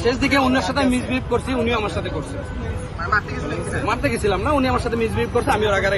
শেষ দিকে উনার সাথে মিসবিহেভ করছি, উনিও আমার সাথে করছে। মারতে গেছিলাম না, উনি আমার সাথে মিসবিহেভ করছে, আমি ওর আগে